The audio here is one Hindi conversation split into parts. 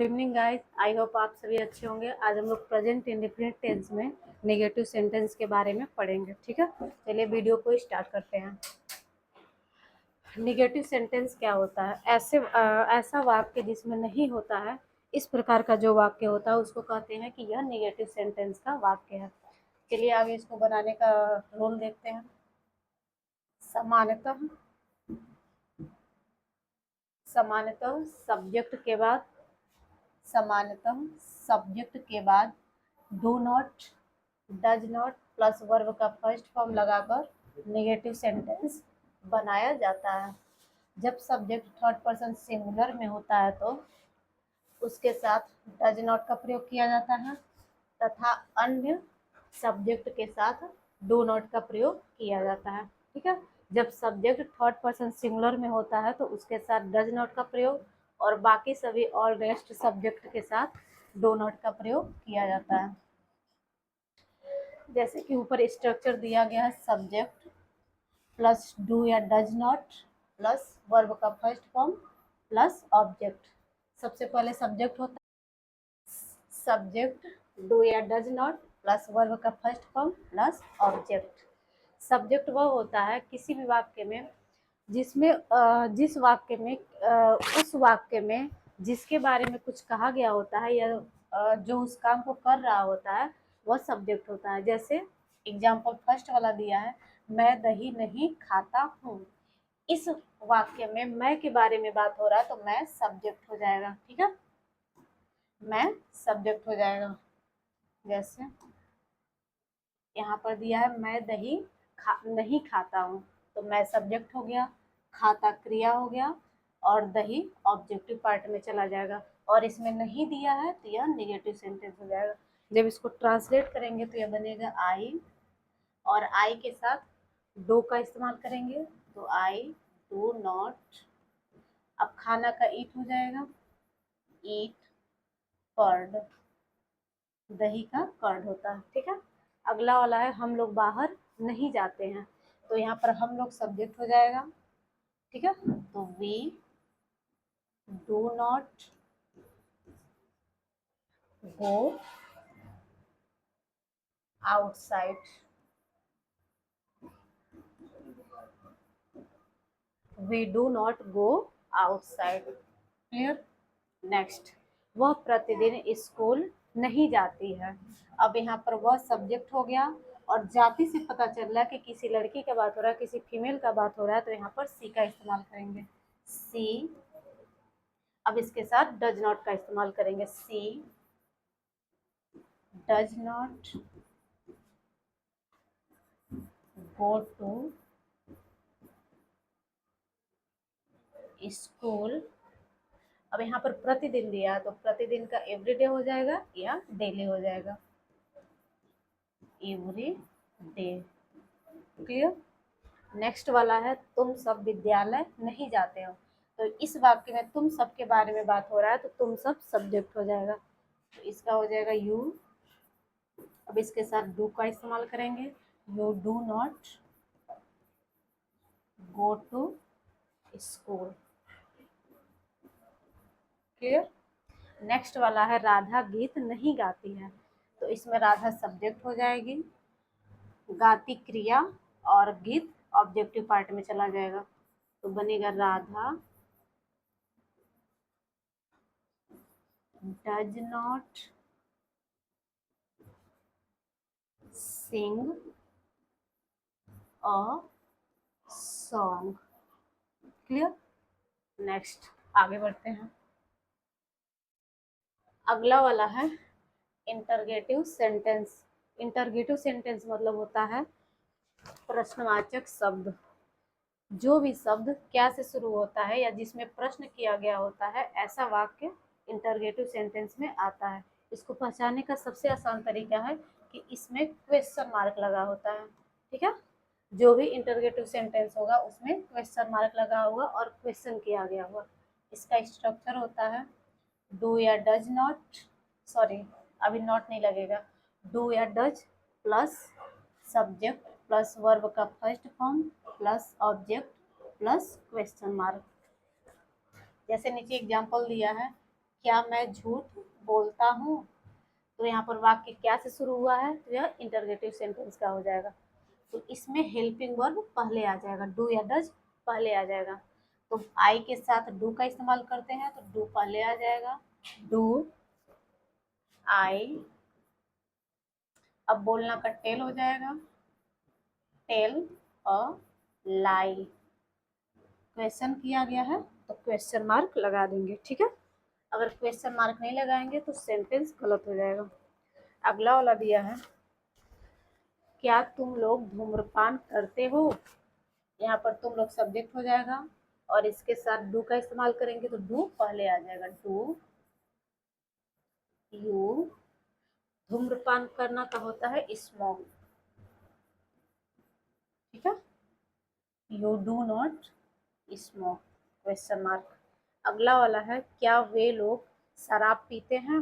Good evening guys, I hope आप सभी अच्छे होंगे। आज हम लोग प्रेजेंट इंडेफिनिट टेंस में नेगेटिव सेंटेंस के बारे में पढ़ेंगे। ठीक है, चलिए वीडियो को स्टार्ट करते हैं। नेगेटिव सेंटेंस क्या होता है? ऐसा वाक्य जिसमें नहीं होता है, इस प्रकार का जो वाक्य होता है उसको कहते हैं कि यह नेगेटिव सेंटेंस का वाक्य है। चलिए आगे इसको बनाने का रोल देखते हैं। सामान्यतः सामान्यतः सब्जेक्ट के बाद सामान्यतः सब्जेक्ट के बाद do not, does not plus verb का फर्स्ट फॉर्म लगाकर नेगेटिव सेंटेंस बनाया जाता है। जब सब्जेक्ट थर्ड पर्सन सिंगुलर में होता है तो उसके साथ डज नॉट का प्रयोग किया जाता है तथा अन्य सब्जेक्ट के साथ डू नॉट का प्रयोग किया जाता है। ठीक है, जब सब्जेक्ट थर्ड पर्सन सिंगुलर में होता है तो उसके साथ डज नॉट का प्रयोग और बाकी सभी ऑल रेस्ट सब्जेक्ट के साथ डू नॉट का प्रयोग किया जाता है। जैसे कि ऊपर स्ट्रक्चर दिया गया है, सब्जेक्ट प्लस डू या डज नॉट प्लस वर्ब का फर्स्ट फॉर्म प्लस ऑब्जेक्ट। सबसे पहले सब्जेक्ट होता है, सब्जेक्ट डू या डज नॉट प्लस वर्ब का first form plus object. Subject वह होता है किसी भी वाक्य में जिसमें जिस वाक्य में उस वाक्य में जिसके बारे में कुछ कहा गया होता है या जो उस काम को कर रहा होता है वह सब्जेक्ट होता है। जैसे एग्जाम्पल फर्स्ट वाला दिया है, मैं दही नहीं खाता हूँ। इस वाक्य में मैं के बारे में बात हो रहा है तो मैं सब्जेक्ट हो जाएगा। ठीक है, मैं सब्जेक्ट हो जाएगा। जैसे यहाँ पर दिया है मैं दही नहीं खाता हूँ, तो मैं सब्जेक्ट हो गया, खाता क्रिया हो गया और दही ऑब्जेक्टिव पार्ट में चला जाएगा। और इसमें नहीं दिया है तो यह नेगेटिव सेंटेंस हो जाएगा। जब इसको ट्रांसलेट करेंगे तो यह बनेगा आई, और आई के साथ डू का इस्तेमाल करेंगे तो आई डू नॉट। अब खाना का ईट हो जाएगा, ईट कर्ड, दही का कर्ड होता है। ठीक है, अगला वाला है हम लोग बाहर नहीं जाते हैं, तो यहाँ पर हम लोग सब्जेक्ट हो जाएगा। ठीक है, तो we do not go outside, we do not go outside. Clear. Next, वह प्रतिदिन स्कूल नहीं जाती है। अब यहाँ पर वह सब्जेक्ट हो गया और जाति से पता चल रहा है कि किसी लड़की का बात हो रहा है, किसी फीमेल का बात हो रहा है, तो यहाँ पर सी का इस्तेमाल करेंगे, सी। अब इसके साथ डज नॉट का इस्तेमाल करेंगे, she does not go to school. अब यहाँ पर प्रतिदिन दिया है तो प्रतिदिन का एवरीडे हो जाएगा या डेली हो जाएगा, एवरी डे। क्लियर। नेक्स्ट वाला है तुम सब विद्यालय नहीं जाते हो, तो इस वाक्य में तुम सब के बारे में बात हो रहा है तो तुम सब सब्जेक्ट हो जाएगा, तो इसका हो जाएगा यू। अब इसके साथ डू का इस्तेमाल करेंगे, you do not go to school. Clear. Next वाला है राधा गीत नहीं गाती है, तो इसमें राधा सब्जेक्ट हो जाएगी, गाती क्रिया और गीत ऑब्जेक्टिव पार्ट में चला जाएगा, तो बनेगा Radha does not sing a song. Clear. Next आगे बढ़ते हैं। अगला वाला है इंटरगेटिव सेंटेंस। इंटरगेटिव सेंटेंस मतलब होता है प्रश्नवाचक शब्द। जो भी शब्द क्या से शुरू होता है या जिसमें प्रश्न किया गया होता है, ऐसा वाक्य इंटरगेटिव सेंटेंस में आता है। इसको पहचानने का सबसे आसान तरीका है कि इसमें क्वेश्चन मार्क लगा होता है। ठीक है, जो भी इंटरगेटिव सेंटेंस होगा उसमें क्वेश्चन मार्क लगा होगा और क्वेश्चन किया गया होगा। इसका स्ट्रक्चर होता है डू या डज नॉट, सॉरी अभी नॉट नहीं लगेगा, डू या does plus subject plus verb का first form plus object plus question mark. जैसे नीचे एग्जांपल दिया है, क्या मैं झूठ बोलता हूँ? तो यहाँ पर वाक्य क्या से शुरू हुआ है, तो यह इंटरगेटिव सेंटेंस का हो जाएगा। तो इसमें हेल्पिंग वर्ब पहले आ जाएगा, डू या डज पहले आ जाएगा। तो आई के साथ डू का इस्तेमाल करते हैं तो डू पहले आ जाएगा, डू आई। अब बोलना का टेल हो जाएगा, टेल अ लाई। क्वेश्चन किया गया है तो क्वेश्चन मार्क लगा देंगे, ठीक है। अगर क्वेश्चन मार्क नहीं लगाएंगे तो सेंटेंस गलत हो जाएगा। अगला वाला दिया है, क्या तुम लोग धूम्रपान करते हो? यहाँ पर तुम लोग सब्जेक्ट हो जाएगा और इसके साथ डू का इस्तेमाल करेंगे तो डू पहले आ जाएगा, डू यू। धूम्रपान करना का होता है स्मोक, ठीक है। You do not smoke, question mark. अगला वाला है, क्या वे लोग शराब पीते हैं?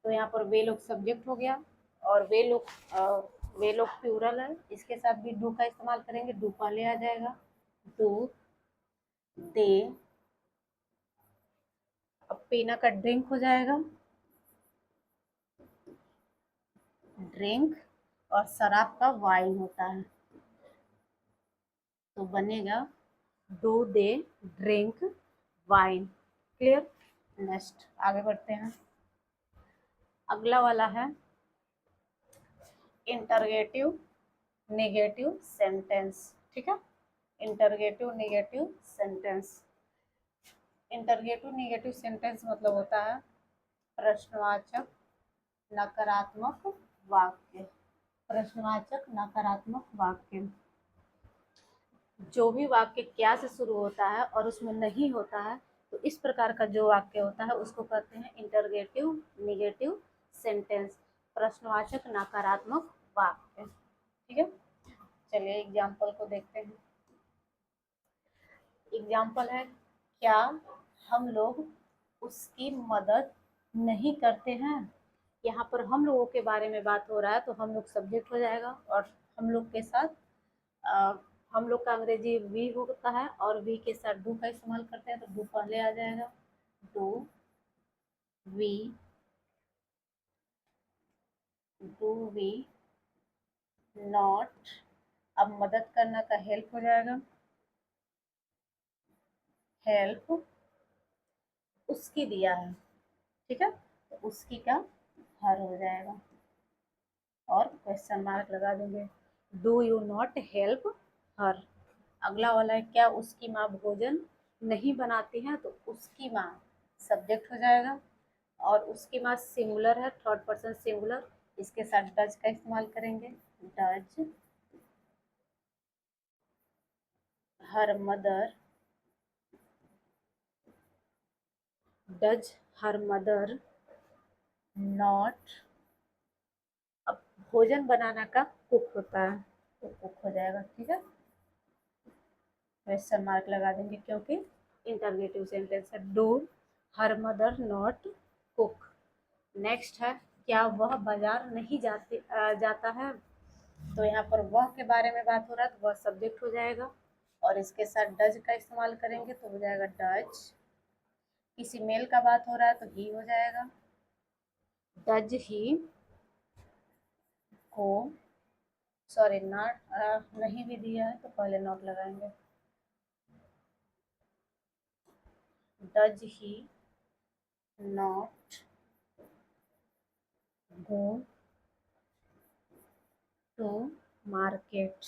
तो यहाँ पर वे लोग सब्जेक्ट हो गया और वे लोग प्लूरल है, इसके साथ भी डू का इस्तेमाल करेंगे, डू पहले आ जाएगा, डू दे। अब पीना का ड्रिंक हो जाएगा, ड्रिंक, और शराब का वाइन होता है तो बनेगा do they drink wine. Clear. Next आगे बढ़ते हैं। अगला वाला है इंटरगेटिव नेगेटिव सेंटेंस, ठीक है। Interrogative negative sentence. Interrogative negative sentence मतलब होता है प्रश्नवाचक नकारात्मक वाक्य। प्रश्नवाचक नकारात्मक वाक्य, जो भी वाक्य क्या से शुरू होता है और उसमें नहीं होता है, तो इस प्रकार का जो वाक्य होता है उसको कहते हैं इंटरगेटिव नेगेटिव सेंटेंस, प्रश्नवाचक नकारात्मक वाक्य, ठीक है। चलिए एग्जाम्पल को देखते हैं। एग्जाम्पल है, क्या हम लोग उसकी मदद नहीं करते हैं? यहाँ पर हम लोगों के बारे में बात हो रहा है तो हम लोग सब्जेक्ट हो जाएगा और हम लोग के साथ अ, हम लोग का अंग्रेजी वी होता है और वी के साथ डू का इस्तेमाल करते हैं तो डू पहले आ जाएगा, do we, do we not. अब मदद करना का हेल्प हो जाएगा, हेल्प उसकी दिया है, ठीक है, तो उसकी का हर हो जाएगा और क्वेश्चन मार्क लगा देंगे, do you not help her. अगला वाला है, क्या उसकी माँ भोजन नहीं बनाती है? तो उसकी माँ सब्जेक्ट हो जाएगा और उसकी माँ सिंगुलर है, थर्ड पर्सन सिंगुलर, इसके साथ डज का इस्तेमाल करेंगे, does her mother, does her mother not. अब भोजन बनाना का कुक होता है तो कुक हो जाएगा, ठीक है। क्वेश्चन मार्क लगा देंगे क्योंकि इंटरगेटिव सेंटेंस है, do her mother not cook. Next है, क्या वह बाजार नहीं जाता है? तो यहाँ पर वह के बारे में बात हो रहा है तो वह सब्जेक्ट हो जाएगा और इसके साथ डज का इस्तेमाल करेंगे तो हो जाएगा डज। किसी मेल का बात हो रहा है तो ही हो जाएगा, डज ही को, सॉरी नॉट नहीं भी दिया है तो पहले नॉट लगाएंगे, does he not go to market,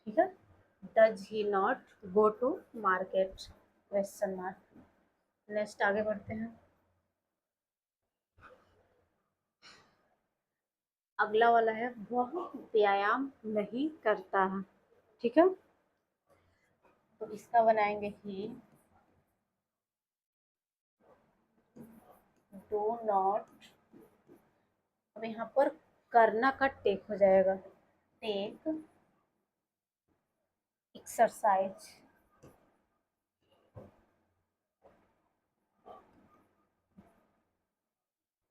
ठीक है। Does he not go to market, question mark. Next आगे बढ़ते हैं। अगला वाला है, वह व्यायाम नहीं करता है, ठीक है। तो इसका बनाएंगे ही डू नॉट। अब यहाँ पर करना का टेक हो जाएगा, टेक एक्सरसाइज,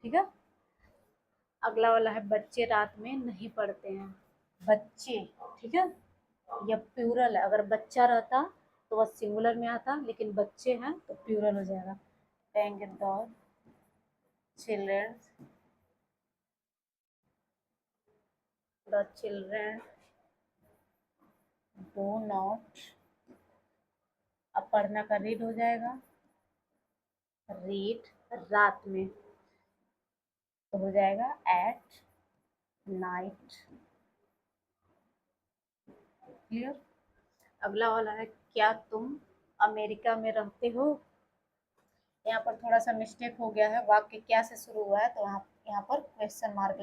ठीक है। अगला वाला है, बच्चे रात में नहीं पढ़ते हैं, बच्चे, ठीक है। यह प्लूरल है, अगर बच्चा रहता तो वह सिंगुलर में आता, लेकिन बच्चे हैं तो प्लूरल हो जाएगा। Thank God children, the children do not, अब पढ़ना का रीड हो जाएगा, रीड रात में, तो हो जाएगा एट नाइट। क्लियर। अगला वाला है क्या तुम अमेरिका में रहते हो। यहाँ पर थोड़ा सा मिस्टेक हो गया है, वाक्य क्या से शुरू हुआ है, तो यहाँ पर क्वेश्चन मार्क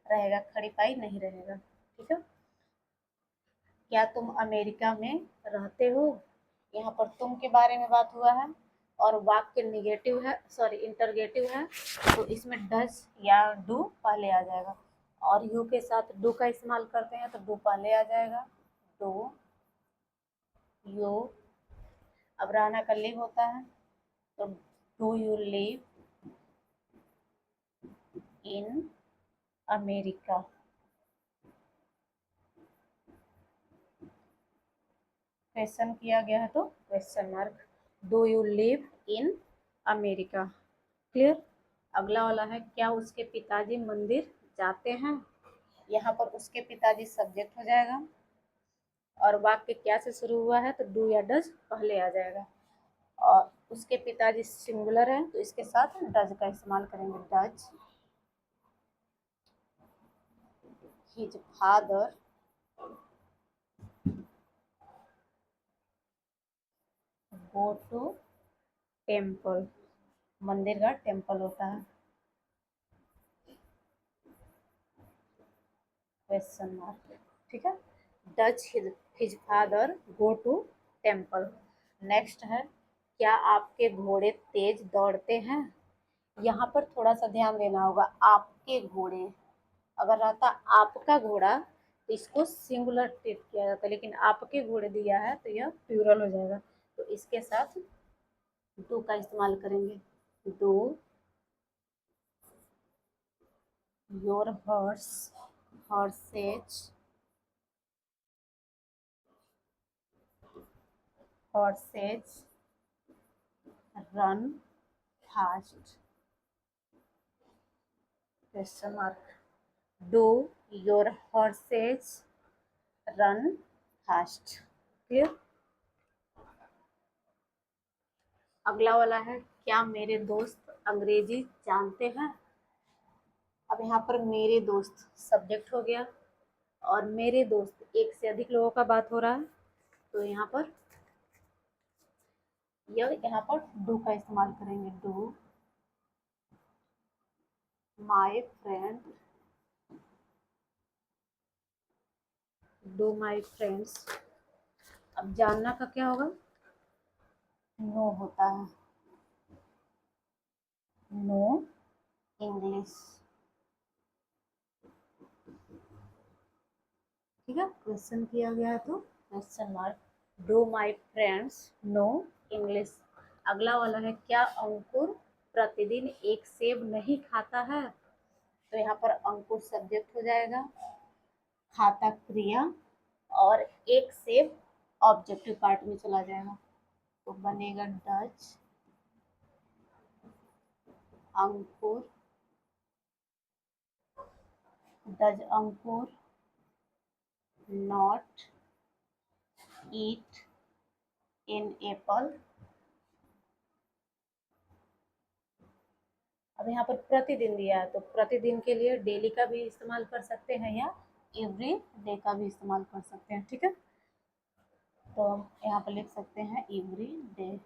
रहेगा, खड़ी पाई नहीं रहेगा। ठीक है, क्या तुम अमेरिका में रहते हो, यहाँ पर तुम के बारे में बात हुआ है और वाक्य निगेटिव है, सॉरी इंटरगेटिव है, तो इसमें डज या डू पहले आ जाएगा, और यू के साथ डू का इस्तेमाल करते हैं तो डू पहले आ जाएगा, डू यू। अब रहना का लिव होता है, तो do you live in America. Question किया गया है तो question mark, do you live in America. Clear. अगला वाला है क्या उसके पिताजी मंदिर जाते हैं, यहाँ पर उसके पिताजी सब्जेक्ट हो जाएगा, और वाक्य क्या से शुरू हुआ है तो डू या डज पहले आ जाएगा, और उसके पिताजी सिंगुलर है तो इसके साथ डज का इस्तेमाल करेंगे, does his father go to temple, मंदिर का टेम्पल होता है, क्वेश्चन मार्क। ठीक है, does his father go to temple. Next है क्या आपके घोड़े तेज दौड़ते हैं, यहाँ पर थोड़ा सा ध्यान देना होगा, आपके घोड़े, अगर रहता आपका घोड़ा तो इसको सिंगुलर ट्रीट किया जाता है, लेकिन आपके घोड़े दिया है तो यह प्लूरल हो जाएगा, तो इसके साथ डू का इस्तेमाल करेंगे, do your horse's run fast, question mark, do your horse's run fast. Clear. अगला वाला है क्या मेरे दोस्त अंग्रेजी जानते हैं, अब यहाँ पर मेरे दोस्त सब्जेक्ट हो गया, और मेरे दोस्त एक से अधिक लोगों का बात हो रहा है, तो यहाँ पर डू का इस्तेमाल करेंगे, do my friend, do my friends. अब जानना का क्या होगा, नो होता है, नो इंग्लिश। ठीक है, क्वेश्चन किया गया है तो question mark, do my friends know English. अगला वाला है क्या अंकुर प्रतिदिन एक सेब नहीं खाता है, तो यहाँ पर अंकुर सब्जेक्ट हो जाएगा, खाता क्रिया, और एक सेब ऑब्जेक्टिव पार्ट में चला जाएगा, तो बनेगा Ankur does Ankur not eat an apple. अब यहाँ पर प्रतिदिन दिया है तो प्रतिदिन के लिए डेली का भी इस्तेमाल कर सकते हैं या एवरी डे का भी इस्तेमाल कर सकते हैं। ठीक है, तो हम यहाँ पर लिख सकते हैं एवरी डे,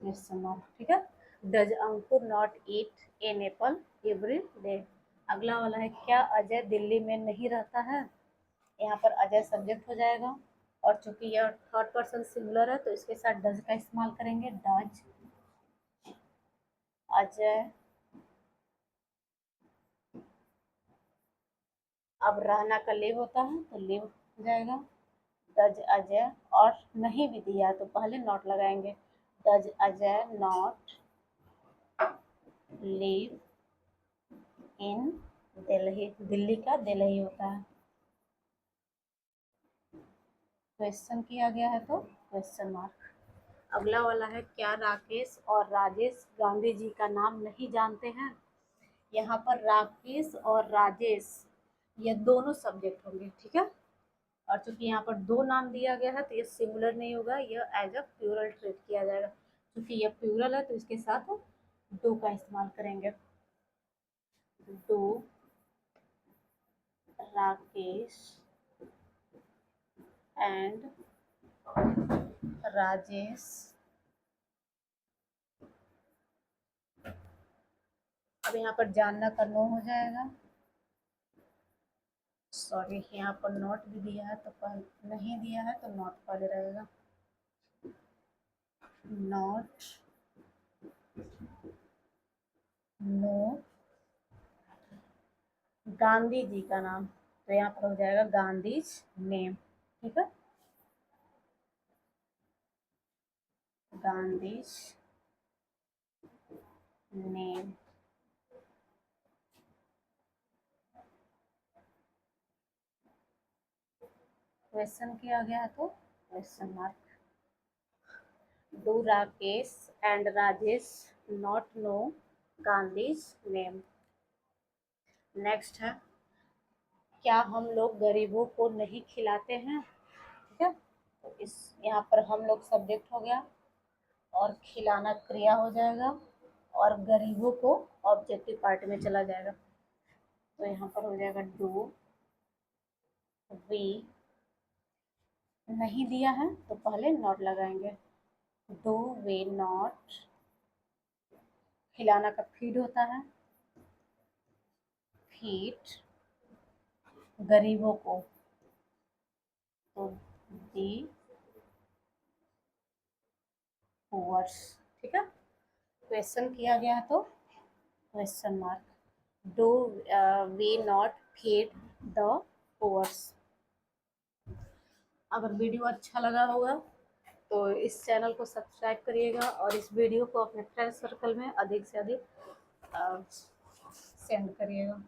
ठीक है, does Ankur not eat an Apple every day. अगला वाला है क्या अजय दिल्ली में नहीं रहता है, यहाँ पर अजय सब्जेक्ट हो जाएगा, और चूंकि यह थर्ड पर्सन सिंगुलर है तो इसके साथ डज का इस्तेमाल करेंगे, डज अजय। अब रहना का लिव होता है तो लिव हो जाएगा, डज अजय, और नहीं भी दिया तो पहले नॉट लगाएंगे, does Ajay not live in Delhi, Delhi का दिल्ली होता है। क्वेश्चन किया गया है तो क्वेश्चन मार्क। अगला वाला है, क्या राकेश और राजेश गांधी जी का नाम नहीं जानते हैं? यहाँ पर राकेश और राजेश ये दोनों सब्जेक्ट होंगे, ठीक है। और चूंकि यहाँ पर दो नाम दिया गया है तो ये सिंगुलर नहीं होगा, यह एज अ प्लूरल ट्रीट किया जाएगा। क्योंकि ये प्लूरल है तो इसके साथ डू का इस्तेमाल करेंगे। डू राकेश एंड राजेश अब यहाँ पर जानना का नो हो जाएगा। सॉरी, यहाँ पर नॉट भी दिया है तो पहले नहीं दिया है तो नॉट पहले रहेगा। नॉट नो गांधी जी का नाम, तो यहाँ पर हो जाएगा गांधीज नेम, ठीक है। गांधीज नेम। क्वेश्चन किया गया है तो question mark. Do Rakesh and Rajesh not know Gandhi's name. Next है, क्या हम लोग गरीबों को नहीं खिलाते हैं? ठीक है, तो इस यहाँ पर हम लोग सब्जेक्ट हो गया और खिलाना क्रिया हो जाएगा और गरीबों को ऑब्जेक्टिव पार्ट में चला जाएगा। तो यहाँ पर हो जाएगा डू वी, नहीं दिया है तो पहले नॉट लगाएंगे। डू वी नॉट, खिलाना का फीड होता है, फीड गरीबों को, तो दी पुअर्स, ठीक है। क्वेश्चन किया गया तो question mark. Do we not feed the poors. अगर वीडियो अच्छा लगा होगा तो इस चैनल को सब्सक्राइब करिएगा और इस वीडियो को अपने फ्रेंड सर्कल में अधिक से अधिक सेंड करिएगा।